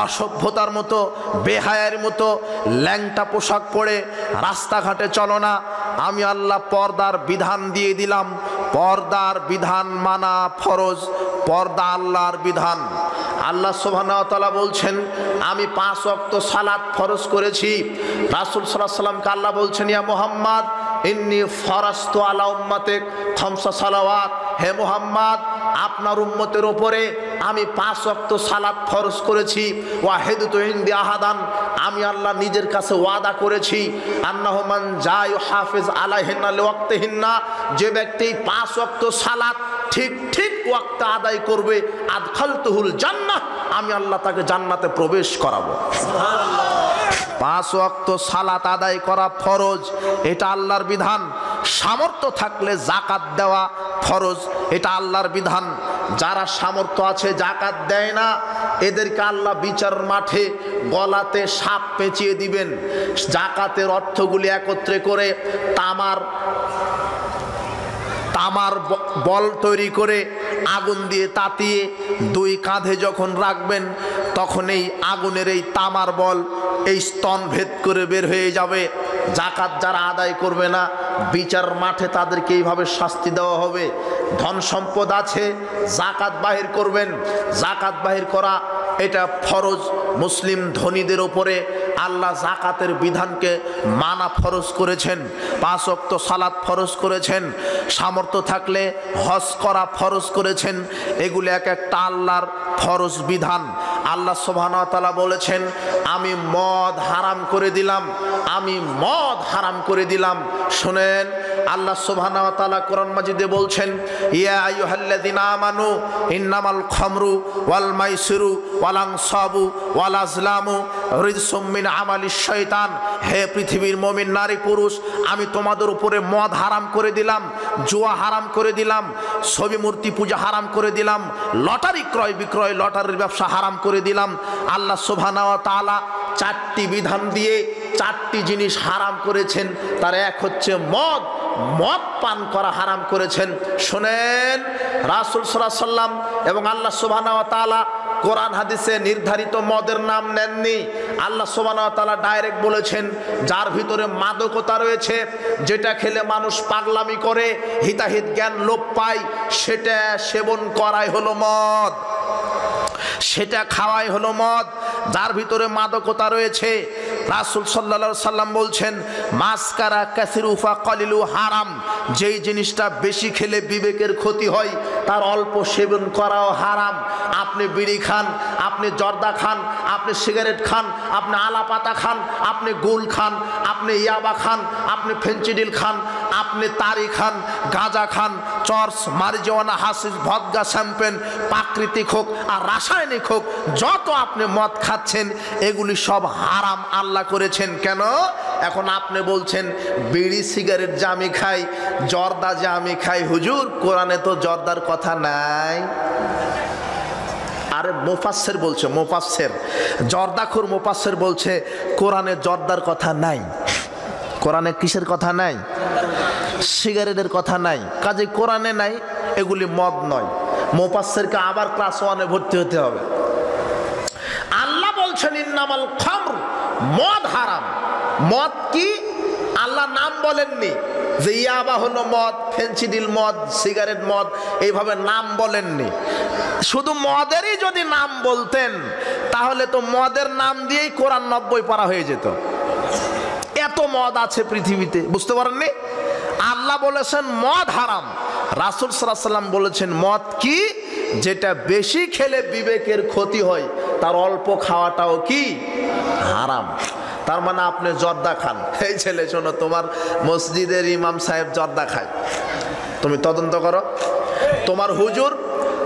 অসভ্যতার মতো, বেহায়ার মতো ল্যাংটা পোশাক পরে রাস্তাঘাটে চলো না। আমি আল্লাহ পর্দার বিধান দিয়ে দিলাম। পর্দার বিধান মানা ফরজ, পর্দা আল্লাহর বিধান। আল্লাহ সুবহানাহু ওয়া তাআলা বলছেন আমি 5 ওয়াক্ত সালাত ফরজ করেছি। রাসূল সাল্লাল্লাহু আলাইহি ওয়াসাল্লামকে আল্লাহ বলছেন ইয়া মুহাম্মদ ইন্নী ফরাজতু আলা উম্মাতিক 5 সালাওয়াত। হে মুহাম্মদ, আপনার উম্মতের উপরে আমি 5 ওয়াক্ত সালাত ফরজ করেছি। ওয়াহিদতু ইনদি আহাদান, আমি আল্লাহ নিজের কাছে ওয়াদা করেছি আন্নাহু মান জায়ু হাফিজ আলাইহিন্না লিওয়াক্তিহিন্না, যে ব্যক্তি 5 ওয়াক্ত সালাত ঠিক ওয়াক্তে আদায় করবে, আদখালতুহুল জান্নাহ, আমি আল্লাহ তাকে জান্নাতে প্রবেশ করাবো। সুবহানাল্লাহ। 5 ওয়াক্ত সালাত আদায় করা ফরজ, এটা আল্লাহর বিধান। সামর্থ্য থাকলে যাকাত দেওয়া ফরজ, এটা আল্লাহর বিধান। যারা সামর্থ্য আছে যাকাত দেয় না, এদেরকে আল্লাহ বিচার মাঠে গলাতে সাপ পেঁচিয়ে দিবেন। যাকাতের অর্থগুলি একত্রে করে তামার বল তৈরি করে আগুন দিয়ে তাতিয়ে 2 কাঁধে যখন রাখবেন, তখন এই আগুনের এই তামার বল এই স্তন ভেদ করে বের হয়ে যাবে। যাকাত যারা আদায় করবে না, বিচার মাঠে তাদেরকে এইভাবে শাস্তি দেওয়া হবে। ধন সম্পদ আছে, যাকাত বাহির করবেন। যাকাত বাহির করা এটা ফরজ। মুসলিম ধনীদের উপরে আল্লাহ যাকাতের বিধানকে মানা ফরজ করেছেন। 5 ওয়াক্ত সালাত ফরজ করেছেন। সামর্থ্য থাকলে হজ করা ফরজ করেছেন। এগুলি এক একটা আল্লাহর ফরজ বিধান। আল্লাহ সুবহানাহু ওয়া তাআলা বলেছেন আমি মদ হারাম করে দিলাম, আমি মদ হারাম করে দিলাম। শুনেন, আল্লাহ সুবহানাহু ওয়া তাআলা কোরআন মাজিদে বলছেন ইয়া আইয়ুহাল্লাযিনা আমানু ইন্নামাল খামরু ওয়াল মাইসিরু ওয়াল আনসাবু ওয়াল আজলামু রিজসুম মিন আমালিশ শয়তান। হে পৃথিবীর মুমিন নারী পুরুষ, আমি তোমাদের উপরে মদ হারাম করে দিলাম, জুয়া হারাম করে দিলাম, ছবি মূর্তি পূজা হারাম করে দিলাম, লটারি ক্রয় বিক্রয়, লটারির ব্যবসা হারাম করে দিলাম। আল্লাহ সুবহানাহু ওয়া তাআলা 4টি বিধান দিয়ে 4টি জিনিস হারাম করেছেন। তার এক হচ্ছে মদ, মদ পান করা হারাম করেছেন। শোনেন, রাসূল সাল্লাল্লাহু আলাইহি ওয়াসাল্লাম এবং আল্লাহ সুবহানাহু ওয়া তাআলা কোরআন হাদিসে নির্ধারিত মদের নাম নেননি। আল্লাহ সুবহানাহু ওয়া তাআলা ডাইরেক্ট বলেছেন যার ভিতরে মাদকতা রয়েছে, যেটা খেলে মানুষ পাগলামি করে, হিতাহিত জ্ঞান লোপ পায়, সেটা সেবন করাই হলো মদ, সেটা খাওয়াই হলো মদ। যার ভিতরে মাদকতা রয়েছে, রাসূল সাল্লাল্লাহু আলাইহি সাল্লাম বলছেন মাসকারা কাসিরু ফা কলিলু হারাম, যেই জিনিসটা বেশি খেলে বিবেকের ক্ষতি হয় তার অল্প সেবন করাও হারাম। আপনি বিড়ি খান, আপনি জর্দা খান, আপনি সিগারেট খান, আপনি আলাপাতা খান, আপনি গুল খান, আপনি ইয়াবা খান, আপনি ফেন্সিডিল খান, আপনি তারি খান, গাঁজা খান, চর্স, মারিজুয়ানা, হাশিশ, ভদকা, শ্যাম্পেন, প্রাকৃতিক হোক আর রাসায়নিক হোক, যত আপনি মদ খাচ্ছেন এগুলি সব হারাম আল্লাহ করেছেন। কেন? এখন আপনি বলছেন বিড়ি সিগারেট যে আমি খাই, জর্দা যে আমি খাই, হুজুর কোরআনে তো জর্দার কথা নাই। আর আরে মুফাসসির বলছে, মুফাসসির জর্দাখোর মুফাসসির বলছে কোরআনে জর্দার কথা নাই, কোরআনে কিসের কথা নাই? সিগারেটের কথা নাই। কাজে কোরআনে নাই, এগুলি মদ নয়। মুফাসসিরকে আবার ক্লাস 1-এ ভর্তি হতে হবে। আল্লাহ বলছেন ইন্নামাল খামর, মদ হারাম। মদ কি? আল্লাহ নাম বলেননি যে ইয়াবা হলো মদ, ফেন্সিডিল মদ, সিগারেট মদ, এইভাবে নাম বলেননি। শুধু মদেরই যদি নাম বলতেন তাহলে তো মদের নাম দিয়েই কোরআন 90 পারা হয়ে যেত। এত মদ আছে পৃথিবীতে, বুঝতে পারেননি? আল্লাহ বলেছেন মদ হারাম, রাসূল সাল্লাল্লাহু আলাইহি ওয়াসাল্লাম বলেছেন মদ কি? যেটা বেশি খেলে বিবেকের ক্ষতি হয়, তার অল্প খাওয়াটাও কি হারাম। তার মানে আপনি জর্দা খান। এই ছেলে শোনো, তোমার মসজিদের ইমাম সাহেব জর্দা খায়, তুমি তদন্ত করো।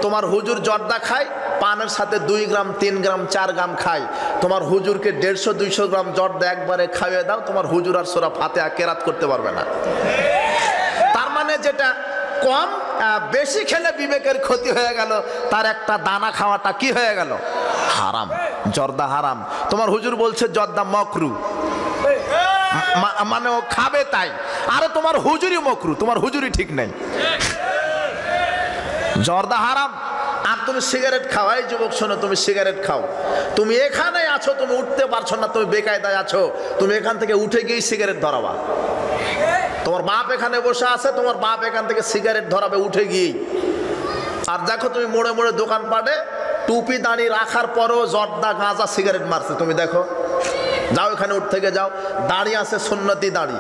তোমার হুজুর জর্দা খায়, পানের সাথে 2 গ্রাম 3 গ্রাম 4 গ্রাম খায়। তোমার হুজুরকে 150-200 গ্রাম জর্দা একবারে খাইয়ে দাও, তোমার হুজুর আর সূরা ফাতিহা কেরাত করতে পারবে না। তার মানে যেটা কম বেশি খেলে বিবেকের ক্ষতি হয়ে গেল, তার একটা দানা খাওয়াটা কি হয়ে গেল? হারাম। জর্দা হারাম। তোমার হুজুর বলছে জর্দা মকরু, মানে ও খাবে তাই। আরে তোমার হুজুরই মকরু, তোমার হুজুরই ঠিক নেই। জর্দা হারাম। আর তুমি সিগারেট খাও। এই যুবক শোনো, তুমি সিগারেট খাও, তুমি এখানে আছো, তুমি উঠতে পারছো না, তুমি বেকায়দায় আছো, তুমি এখান থেকে উঠে গিয়ে সিগারেট ধরাবা। তোমার বাপ এখানে বসে আছে, তোমার বাপ এখান থেকে সিগারেট ধরাবে উঠে গিয়ে। আর দেখো তুমি মোড়ে মোড়ে দোকান পাটে টুপি দাঁড়ি রাখার পরও জর্দা গাঁজা সিগারেট মারছে, তুমি দেখো। যাও এখানে উঠ থেকে যাও, দাঁড়িয়ে আছে সুন্নতি দাঁড়ি,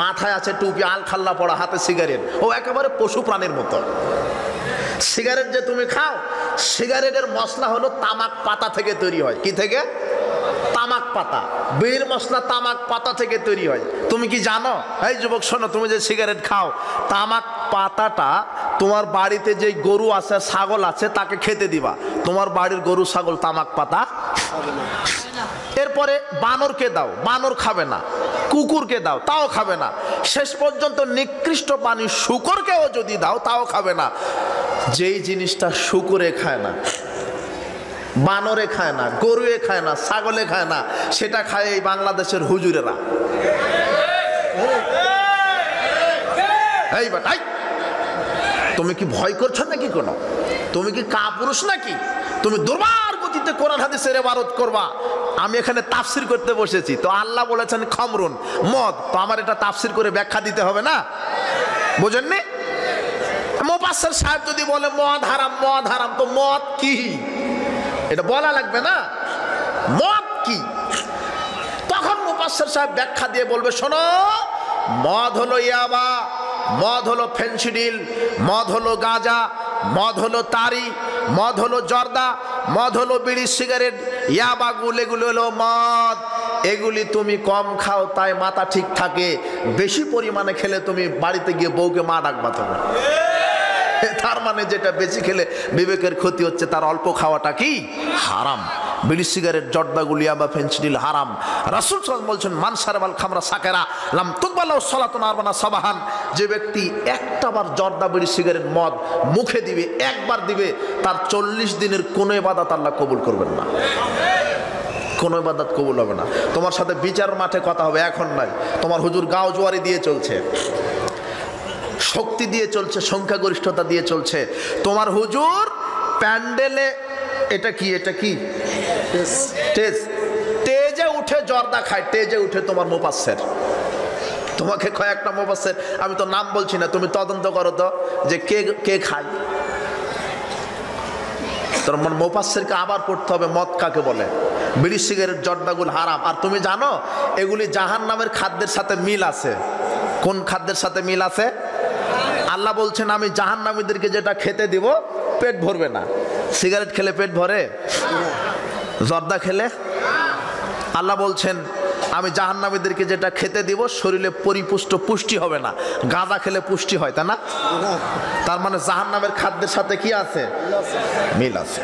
মাথায় আছে টুপি, আলখাল্লা পড়া, হাতে সিগারেট, ও একেবারে পশু প্রাণীর মতো। সিগারেট যে তুমি খাও, সিগারেটের মশলা হলো তামাক পাতা থেকে তৈরি হয়। কি থেকে? তামাক পাতা। বিড়ির মশলা তামাক পাতা থেকে তৈরি হয়। তুমি কি জানো? এই যুবক শোনো, তুমি যে সিগারেট খাও, তামাক পাতাটা তোমার বাড়িতে যে গরু আছে, ছাগল আছে, তাকে খেতে দিবা। তোমার বাড়ির গরু ছাগল তামাক পাতা। এরপরে বানরকে দাও, বানর খাবে না। কুকুরকে দাও, তাও খাবে না। শেষ পর্যন্ত নিকৃষ্ট প্রাণী শূকরকেও যদি দাও, তাও খাবে না। যেই জিনিসটা শূকরে খায় না, বানরে খায় না, গরুয়ে খায় না, ছাগলে খায় না, সেটা খায় এই বাংলাদেশের হুজুরেরা। এই বাটাই, তুমি কি ভয় করছো নাকি? কোনো তুমি কি কাপুরুষ নাকি? তুমি দুর্বার গতিতে কোরআন হাদিসের ইবারত করবা। আমি এখানে তাফসির করতে বসেছি, তো আল্লাহ বলেছেন খামরুন, মদ, তো আমার এটা তাফসির করে ব্যাখ্যা দিতে হবে না? বুঝেননি? মুফাসসির সাহেব যদি বলে মদ হারাম, মদ হারাম, তো মদ কি এটা বলা লাগবে না? মদ কি? তখন মুফাসসির সাহেব ব্যাখ্যা দিয়ে বলবে, শোনো, মদ হলো ইয়াবা, মদ হলো ফেন্সিডিল, মদ হলো গাঁজা, মদ হলো তারি, মদ হলো জর্দা, মদ হলো বিড়ি সিগারেট, ইয়াবা এগুলো হলো মদ। এগুলি তুমি কম খাও তাই মাথা ঠিক থাকে, বেশি পরিমাণে খেলে তুমি বাড়িতে গিয়ে বউকে মা ডাকবা। তোমার তার মানে যেটা বেশি খেলে বিবেকের ক্ষতি হচ্ছে, তার অল্প খাওয়াটা কি হারাম। বিড়ি সিগারেট জর্দাগুলি বা ফেন্সিডিল হারাম। রাসূল সাল্লাল্লাহু আলাইহি ওয়াসাল্লাম বলছেন মান শারাবাল খামরা সাকেরা লাম তুকবালাহু সালাতুন আরবানা সাবাহান। যে ব্যক্তি একটাবার জর্দা বিড়ি সিগারেট মদ মুখে দিবে, একবার দিবে, তার 40 দিনের কোনো ইবাদত আল্লাহ কবুল করবেন না, কোনো ইবাদত কবুল হবে না। তোমার সাথে বিচার মাঠে কথা হবে, এখন নাই। তোমার হুজুর গাও জোয়ারি দিয়ে চলছে, শক্তি দিয়ে চলছে, সংখ্যাগরিষ্ঠতা দিয়ে চলছে। তোমার হুজুর প্যান্ডেলে এটা কি স্টেজে উঠে জর্দা খায়, স্টেজে উঠে। তোমার মুফাসসির তোমাকে কয়েকটা মুফাসসির, আমি তো নাম বলছি না, তুমি তদন্ত করো তো যে কে খায়। তোমার মুফাসসিরকে আবার পড়তে হবে মদ কাকে বলে, বিড়ি সিগারেট জর্দাগুলো হারাম। আর তুমি জানো এগুলি জাহান্নামের খাদ্যের সাথে মিল আছে। কোন খাদ্যের সাথে মিল আছে? আল্লাহ বলছেন আমি জাহান্নামীদেরকে যেটা খেতে দিব পেট ভরবে না। সিগারেট খেলে পেট ভরে? জর্দা খেলে? আল্লাহ বলছেন আমি জাহান্নামীদেরকে যেটা খেতে দিব শরীরে পরিপুষ্ট পুষ্টি হবে না। গাঁজা খেলে পুষ্টি হয়, তাই না? তার মানে জাহান্নামের খাদ্যের সাথে কি আছে? মিল আছে।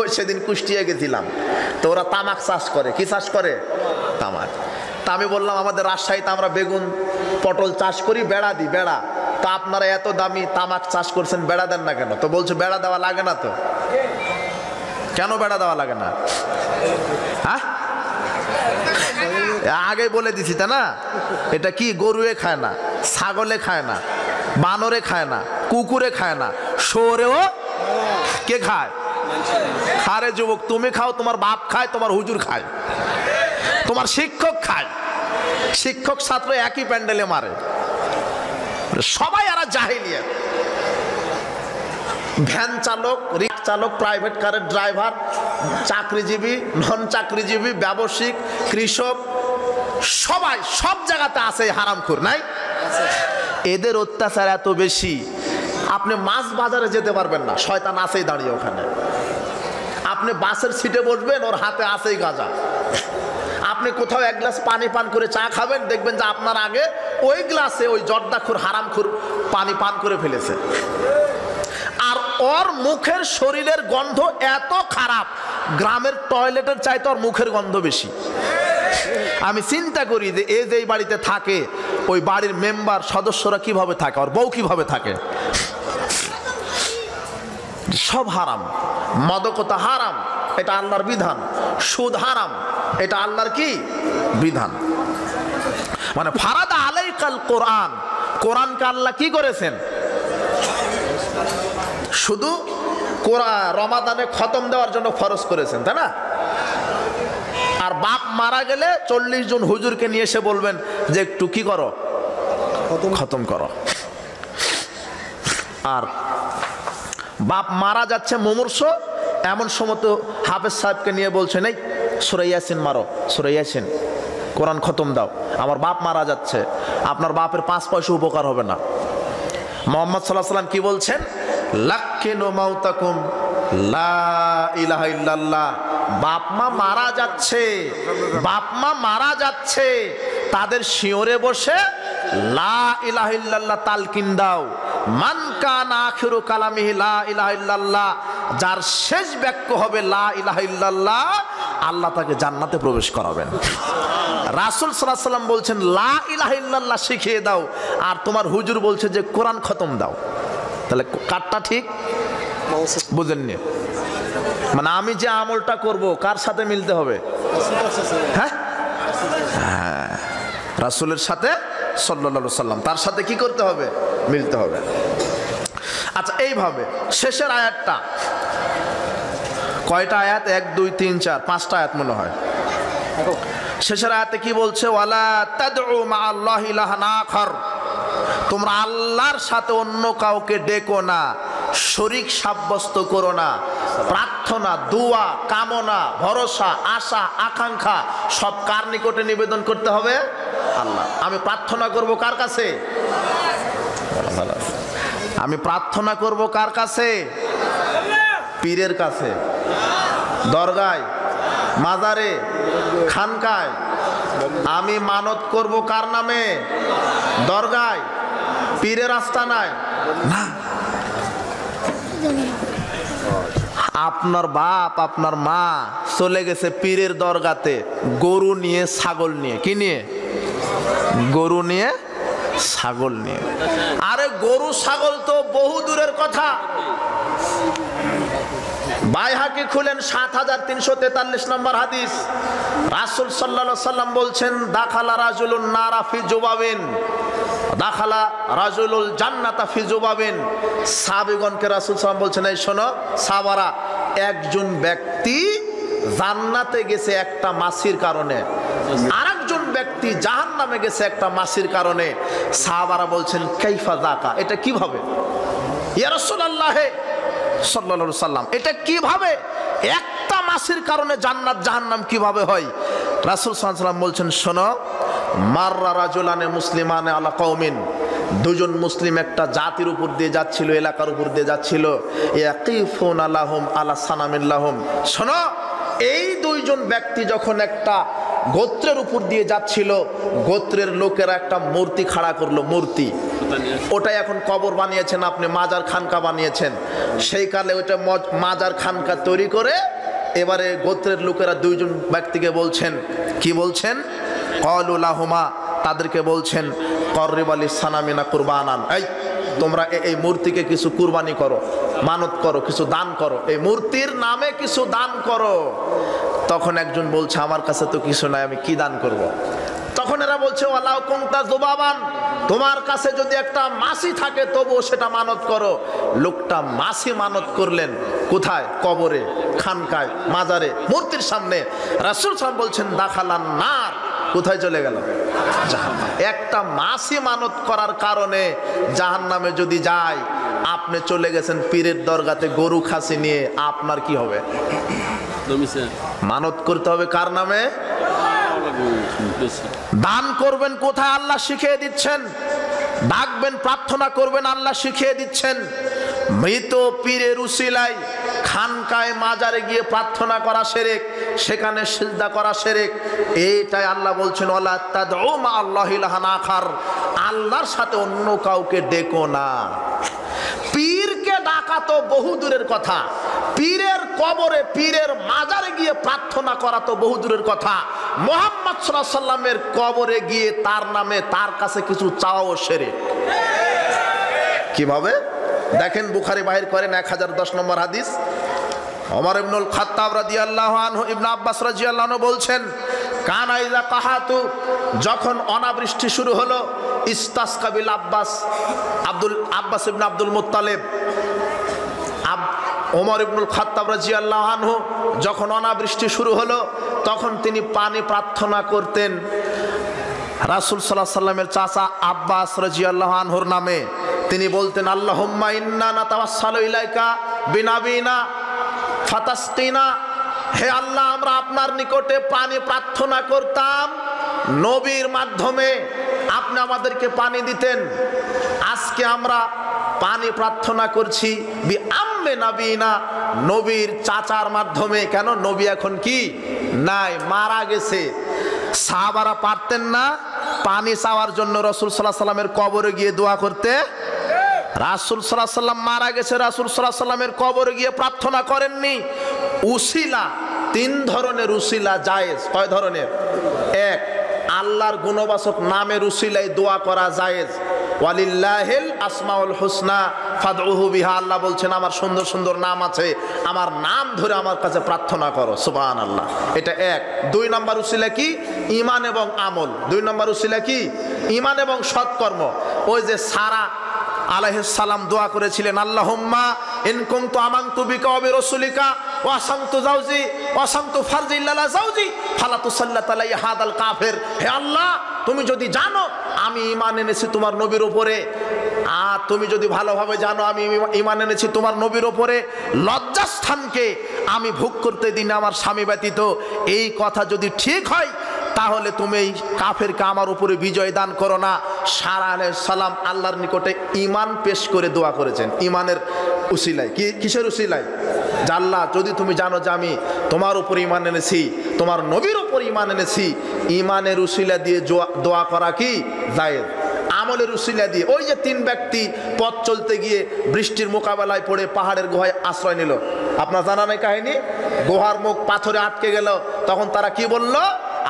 ওই সেদিন কুষ্টিয়া গেছিলাম, তো ওরা তামাক চাষ করে। কি চাষ করে? তামাক। তা আমি বললাম আমাদের রাজশাহীতে আমরা বেগুন পটল চাষ করি, বেড়া দিই, বেড়া। তা আপনারা এত দামি তামাক চাষ করছেন, বেড়া দেন না কেন? তো বলছে বেড়া দেওয়া লাগে না। তো কেন বেড়া দেওয়া লাগে না? হ্যাঁ, আগে বলে দিছি তা না? এটা কি গরুয়ে খায় না, ছাগলে খায় না, বানরে খায় না, কুকুরে খায় না, শুয়োরেও কে খায়? আরে যুবক, তুমি খাও, তোমার বাপ খায়, তোমার হুজুর খায়, তোমার শিক্ষক খায়। শিক্ষক ছাত্র একই প্যান্ডেলে মারে, সবাই আর জাহিলিয়াত। ভ্যান চালক, রিক্সা চালক, প্রাইভেট কারের ড্রাইভার, চাকরিজীবী, নন চাকরিজীবী, ব্যবসায়িক, কৃষক, সবাই সব জায়গাতে আছে হারামখোর, নাই? এদের অত্যাচার এত বেশি, আপনি মাছ বাজারে যেতে পারবেন না, শয়তান আছেই দাঁড়িয়ে ওখানে। আপনি বাসের সিটে বসবেন, ওর হাতে আছেই গাঁজা। আপনি কোথাও এক গ্লাস পানি পান করে চা খাবেন, দেখবেন যে আপনার আগে ওই গ্লাসে ওই জর্দাখোর হারামখোর পানি পান করে ফেলেছে। আর ওর মুখের শরীরের গন্ধ এত খারাপ, গ্রামের টয়লেটের চাইতে ওর মুখের গন্ধ বেশি। আমি চিন্তা করি যে এই যে বাড়িতে থাকে, ওই বাড়ির মেম্বার সদস্যরা কিভাবে থাকে, ওর বউ কিভাবে থাকে। সব হারাম। মাদকতা হারাম, এটা আল্লাহর বিধান। সুদ হারাম, এটা আল্লাহর কি বিধান। মানে ফারাদা আলাইকাল কোরআন, কোরআনকে আল্লাহ কি করেছেন? শুধু কোরআন রমাদানে খতম দেওয়ার জন্য ফরজ করেছেন, তাই না? আর বাপ মারা গেলে 40 জন হুজুরকে নিয়ে এসে বলবেন যে একটু কি করো, খতম করো। আর বাপ মারা যাচ্ছে মুমূর্ষ, এমন সময় তো হাফেজ সাহেবকে নিয়ে বলছেন, এই সূরা ইয়াসিন মারো, সূরা ইয়াসিন, কোরআন খতম দাও, আমার বাপ মারা যাচ্ছে। আপনার বাপের 5 পয়সা উপকার হবে না। মুহাম্মদ সাল্লাল্লাহু আলাইহি ওয়াসাল্লাম কি বলছেন? লাক্কিনু মাউতাকুম লা ইলাহা ইল্লাল্লাহ। বাপ মা মারা যাচ্ছে, বাপ মা মারা যাচ্ছে, তাদের শিওরে বসে লা ইলাহা ইল্লাল্লাহ তালকিন দাও। মান কানা আখিরু কালামিহি লা ইলাহা ইল্লাল্লাহ, যার শেষ বাক্য হবে লা ইলাহা ইল্লাল্লাহ, আল্লাহ তাকে জান্নাতে প্রবেশ করাবেন। রাসূল সাল্লাল্লাহু আলাইহি ওয়াসাল্লাম বলছেন লা ইলাহা ইল্লাল্লাহ শিখিয়ে দাও, আর তোমার হুজুর বলছে যে কোরআন খতম দাও। তাহলে কারটা ঠিক বুঝেননি? মানে আমি যে আমলটা করব কার সাথে মিলতে হবে? হ্যাঁ, রাসূলের সাথে সাল্লাল্লাহু আলাইহি ওয়াসাল্লাম, তার সাথে কি করতে হবে? মিলতে হবে। আচ্ছা, এইভাবে শেষের আয়াতটা কয়টা আয়াত? 1 2 3 4 5টা আয়াত মনে হয়। শেষের আয়াতে কি বলছে? ওয়ালা তাদউ মা আল্লাহি ইলাহান আখার, তোমরা আল্লাহর সাথে অন্য কাউকে ডেকো না, শরীক সাব্যস্ত করো না। প্রার্থনা, দোয়া, কামনা, ভরসা, আশা, আকাঙ্ক্ষা সব কার নিকটে নিবেদন করতে হবে? আল্লাহ। আমি প্রার্থনা করব কার কাছে? আমি প্রার্থনা করব কার কাছে? পীরের কাছে, দরগায়, মাজারে, খানকায়। আমি মানত করব কার নামে? দরগায়, পীরের আস্তানায় না। আপনার বাপ, আপনার মা চলে গেছে পীরের দরগাতে গরু নিয়ে, ছাগল নিয়ে। কি নিয়ে? গরু নিয়ে, ছাগল নিয়ে। আরে গরু ছাগল তো বহু দূরের কথা। বাইহাকি খুলেন 7343 নম্বর হাদিস। রাসূল সাল্লাল্লাহু আলাইহি সাল্লাম বলছেন, দাখালা রাজুলুন নারা ফি জুবাবিন, দাখালা রাজুলুল জান্নাতা ফি জুবাবিন। সাহাবীগণকে রাসূল সাল্লাল্লাহু আলাইহি সাল্লাম বলছেন, এই শোনো সাহাবারা, একজন ব্যক্তি জান্নাতে গেছে একটা মাছির কারণে, আরেকজন ব্যক্তি জাহান্নামে গেছে একটা মাছির কারণে। সাহাবারা বলছেন, কাইফা যাকা, এটা কিভাবে? ইয়া রাসূলুল্লাহ সাল্লাল্লাহু আলাইহি সাল্লাম, এটা কিভাবে? একটা মাছির কারণে জান্নাত জাহান্নাম কিভাবে হয়? রাসূল সাল্লাল্লাহু আলাইহি সাল্লাম বলছেন, শোনো, মাররা রাজুলানে মুসলিমানে আলা কওমিন, দুজন মুসলিম একটা জাতির উপর দিয়ে যাচ্ছিল, এলাকার উপর দিয়ে যাচ্ছিল। ইয়াকিফুনা লাহুম আলা সানামিন লাহুম। শোনো, এই দুইজন ব্যক্তি যখন একটা গোত্রের উপর দিয়ে যাচ্ছিল, গোত্রের লোকেরা একটা মূর্তি খাড়া করলো, মূর্তি। ওটাই এখন কবর বানিয়েছেন আপনি, মাজার খানকা বানিয়েছেন। সেই কালে ওইটা মাজার খানকা তৈরি করে এবারে গোত্রের লোকেরা দুইজন ব্যক্তিকে বলছেন, কি বলছেন? ক্বালু লাহুমা, তাদেরকে বলছেন, করিব আলি সানামিনা কুরবানান, এই তোমরা এই মূর্তিকে কিছু কুরবানি করো। মানত করো, কিছু দান করো, এই মূর্তির নামে কিছু দান করো। তখন একজন বলছে আমার কাছে তো কিছু নাই, আমি কি দান করব। তখন এরা বলছে ওয়ালাউ কুনতা যুবাবান, তোমার কাছে যদি একটা মাছি থাকে তবুও সেটা মানত করো। লোকটা মাছি মানত করলেন কোথায়? কবরে, খানকায়, মাজারে, মূর্তির সামনে। রাসূল সাল্লাল্লাহু আলাইহি ওয়াসাল্লাম বলছেন দাখালান নার, কোথায় চলে গেল? জাহান্নাম। একটা মাছি মানত করার কারণে জাহান্নামে যদি যায়, আপনি চলে গেছেন পীরের দরগাতে গরু খাসি নিয়ে, আপনার কি হবে? মানত করতে হবে কার নামে? দান করবেন কোথায়? আল্লাহ শিখিয়ে দিচ্ছেন। ডাকবেন, প্রার্থনা করবেন, আল্লাহ শিখিয়ে দিচ্ছেন। মৃত পীরের উসিলায় খানকায় মাজারে গিয়ে প্রার্থনা করা শিরক, সেখানে সিজদা করা শিরক। এইটাই আল্লাহ বলছেন ওয়ালা তাদউ মা আল্লাহি ইলাহান আখার, আল্লাহর সাথে অন্য কাউকে ডেকো না। পীরকে ডাকা তো বহু দূরের কথা, পীরের কবরে, পীরের মাজারে গিয়ে প্রার্থনা করা তো বহু দূরের কথা। মুহাম্মদ সাল্লাল্লাহু আলাইহি ওয়াসাল্লামের কবরে গিয়ে তার নামে, তার কাছে কিছু চাওয়াও শিরক। কিভাবে? দেখেন, বুখারী বাহির করেন 1010 নম্বর হাদিস। ওমর ইবনুল খাত্তাব রাদিয়াল্লাহু আনহু, ইবনে আব্বাস রাদিয়াল্লাহু আনহু বলছেন কানা ইযা কাহাতু, যখন অনাবৃষ্টি শুরু হলো, ইস্তাসকা বিল আব্বাস, আব্বাস ইবনে আব্দুল মুত্তালিব, ওমর ইবনুল খাত্তাব রাদিয়াল্লাহু আনহু যখন অনাবৃষ্টি শুরু হলো, তখন তিনি পানি প্রার্থনা করতেন রাসূল সাল্লাল্লাহু আলাইহি ওয়াসাল্লামের চাচা আব্বাস রাদিয়াল্লাহু আনহুর নামে। তিনি বলতেন আল্লাহুম্মা ইন্না নাতাওয়াসসালু ইলাইকা বিনাবিনা ফাতাসকিনা, হে আল্লাহ, আমরা আপনার নিকটে পানি প্রার্থনা করতাম, নবীর মাধ্যমে আপনি আমাদেরকে পানি দিতেন। আজকে আমরা পানি প্রার্থনা করছি বি আম্মে নবীনা, নবীর চাচার মাধ্যমে। কেন? নবী এখন কি নাই, মারা গেছে। সাহাবারা পারতেন না পানি চাওয়ার জন্য রাসূল সাল্লাল্লাহু আলাইহি ওয়াসাল্লামের কবরে গিয়ে দোয়া করতে? রাসূল সাল্লাল্লাহু আলাইহি ওয়াসাল্লাম মারা গেছে, রাসূল সাল্লাল্লাহু আলাইহি ওয়াসাল্লামের কবরে গিয়ে প্রার্থনা করেননি। উসিলা, 3 ধরনের উসিলা জায়েজ। কয় ধরনের? এক, আল্লাহর গুণবাচক নামের উসিলায় দোয়া করা জায়েজ। ওয়ালিল্লাহিল আসমাউল হুসনা ফাদউহু বিহা, আল্লাহ বলছেন আমার সুন্দর সুন্দর নাম আছে, আমার নাম ধরে আমার কাছে প্রার্থনা করো, সুবহানাল্লাহ। এটা এক। 2 নম্বর উসিলা কি? ঈমান এবং আমল। 2 নম্বর উসিলা কি? ঈমান এবং সৎকর্ম। ওই যে সারা আলাইহিস সালাম দোয়া করেছিলেন আল্লাহুম্মা ইন কুনতু আমানতু বিকা ওয়া বিরাসূলিকা ওয়া আসামতু জাওজি ওয়া আসামতু ফারজি ইল্লা জাওজি ফালা তুসাল্লাত আলাইহি হাদাল কাফির। হে আল্লাহ, তুমি যদি জানো আমি ঈমান এনেছি তোমার নবীর উপরে, আর তুমি যদি ভালোভাবে জানো আমি ঈমান এনেছি তোমার নবীর উপরে, লজ্জাস্থানকে আমি ভোগ করতে দিন আমার স্বামী ব্যতীত, এই কথা যদি ঠিক হয় তাহলে তুমি এই কাফেরকে আমার উপরে বিজয় দান করো না। সারা আলাইহিস সালাম আল্লাহর নিকটে ঈমান পেশ করে দোয়া করেছেন। ঈমানের উসিলায়। কিসের উসিলায়? যে আল্লাহ, যদি তুমি জানো যে আমি তোমার উপর ঈমান এনেছি, তোমার নবীর উপর ঈমান এনেছি, ঈমানের উসিলা দিয়ে দোয়া করা কি জায়েজ। আমলের উসিলা দিয়ে, ওই যে 3 ব্যক্তি পথ চলতে গিয়ে বৃষ্টির মোকাবেলায় পড়ে পাহাড়ের গুহায় আশ্রয় নিল, আপনার জানা নেই কাহিনী? গুহার মুখ পাথরে আটকে গেল, তখন তারা কি বলল?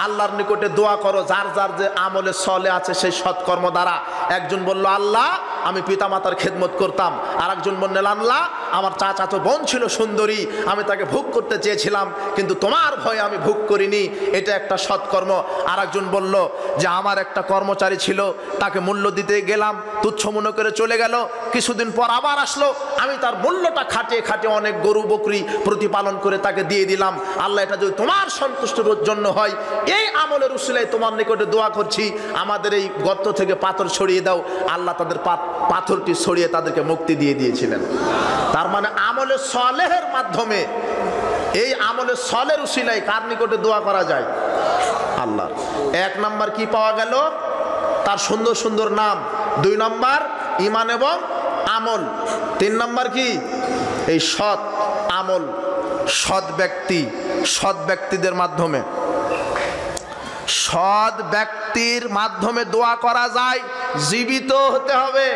আল্লাহর নিকটে দোয়া করো যার যার যে আমলে সলে আছে সেই সৎকর্ম দ্বারা। একজন বলল আল্লাহ, আমি পিতামাতার খেদমত করতাম। আর একজন বললেন আল্লাহ, আমার চাচাতো বোন ছিল সুন্দরী, আমি তাকে ভোগ করতে চেয়েছিলাম কিন্তু তোমার ভয়ে আমি ভোগ করিনি, এটা একটা সৎকর্ম। আর একজন বলল যে আমার একটা কর্মচারী ছিল, তাকে মূল্য দিতে গেলাম, তুচ্ছ মনে করে চলে গেল, কিছুদিন পর আবার আসলো, আমি তার মূল্যটা খাটিয়ে খাটিয়ে অনেক গরু বকরি প্রতিপালন করে তাকে দিয়ে দিলাম। আল্লাহ, এটা যদি তোমার সন্তুষ্টির জন্য হয়, এই আমলের উসিলায় তোমার নিকটে দোয়া করছি, আমাদের এই গর্ত থেকে পাথর ছড়িয়ে দাও। আল্লাহ তাদের পাথরটি ছড়িয়ে তাদেরকে মুক্তি দিয়ে দিয়েছিলেন। তার মানে আমলে সলেহের মাধ্যমে, এই আমলে সলের উসিলায় কার নিকটে দোয়া করা যায়? আল্লাহ। 1 নাম্বার কি পাওয়া গেল? তার সুন্দর সুন্দর নাম। 2 নাম্বার ঈমান এবং আমল। 3 নাম্বার কি? এই সৎ আমল, সৎ ব্যক্তি, সৎ ব্যক্তিদের মাধ্যমে, সৎ ব্যক্তির মাধ্যমে দোয়া করা যায়। জীবিত হতে হবে।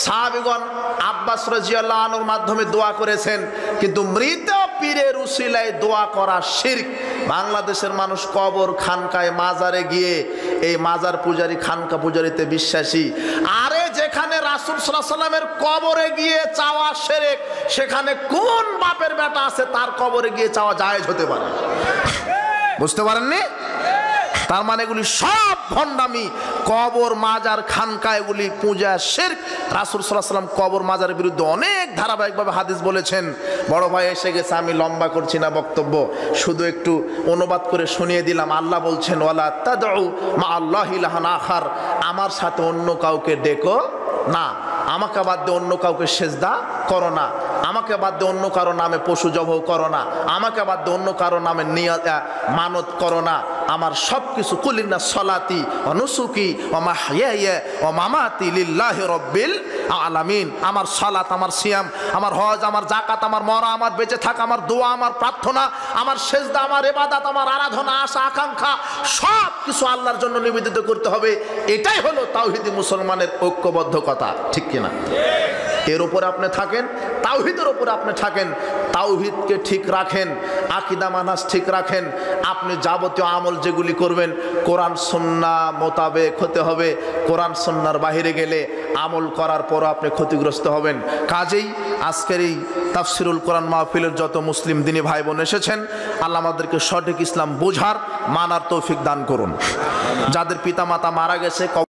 সাহাবীগণ আব্বাস রাদিয়াল্লাহু আনহুর মাধ্যমে দোয়া করেছেন, কিন্তু মৃত পীরের উসিলায় দোয়া করা শিরক। বাংলাদেশের মানুষ কবর, খানকায়, মাজারে গিয়ে এই মাজার পূজারী, খানকা পূজারীতে বিশ্বাসী। আরে যেখানে যেখানে রাসূল সাল্লাল্লাহু আলাইহি সাল্লামের কবরে গিয়ে চাওয়া শিরক, সেখানে কোন বাপের বেটা আছে তার কবরে গিয়ে চাওয়া জায়েজ হতে পারে? বুঝতে পারেননি? তার মানে এগুলি সব ভণ্ডামি, কবর মাজার খানকা এগুলি পূজা শিরক। রাসূল সাল্লাল্লাহু আলাইহি সাল্লাম কবর মাজারের বিরুদ্ধে অনেক ধারাবাহিকভাবে হাদিস বলেছেন। বড় ভাই এসে গেছে, আমি লম্বা করছি না বক্তব্য, শুধু একটু অনুবাদ করে শুনিয়ে দিলাম। আল্লাহ বলছেন ওয়ালা তাদউ মা আল্লাহি ইলাহান আখার, আমার সাথে অন্য কাউকে ডেকো না, আমাকে বাদ দিয়ে অন্য কাউকে সেজদা করো না, আমাকে বাদ দিয়ে অন্য কারো নামে পশু জবাহ করো না, আমাকে বাদ দিয়ে অন্য কারো নামে মানত করো না। আমার সব কিছু কুলিনা সলাতি ও নুসুকি ও মাহইয়া ও মামাতি লিল্লাহি রাব্বিল আলামিন। আমার সালাত, আমার সিয়াম, আমার হজ, আমার যাকাত, আমার মরা, আমার বেঁচে থাকা, আমার দোয়া, আমার প্রার্থনা, আমার সেজদা, আমার ইবাদত, আমার আরাধনা, আশা আকাঙ্ক্ষা সব কিছু আল্লাহর জন্য নিবেদিত করতে হবে। এটাই হলো তাওহীদি মুসলমানের ঐক্যবদ্ধ কথা, ঠিক কিনা? এর উপরে আপনি থাকেন, তাওহীদের উপরে আপনি থাকেন, তাওহীদকে ঠিক রাখেন, আকীদা মানহাজ ঠিক রাখেন। আপনি যাবতীয় আমল যেগুলি করবেন কোরআন সুন্নাহ মোতাবেক হতে হবে। কোরআন সুন্নাহর বাইরে গেলে আমল করার পর আপনি ক্ষতিগ্রস্ত হবেন। কাজেই আজকের এই তাফসিরুল কোরআন মাহফিলের যত মুসলিম দিনী ভাই বোন এসেছেন, আল্লাহ আমাদেরকে সঠিক ইসলাম বোঝার, মানার তৌফিক দান করুন। যাদের পিতামাতা মারা গেছে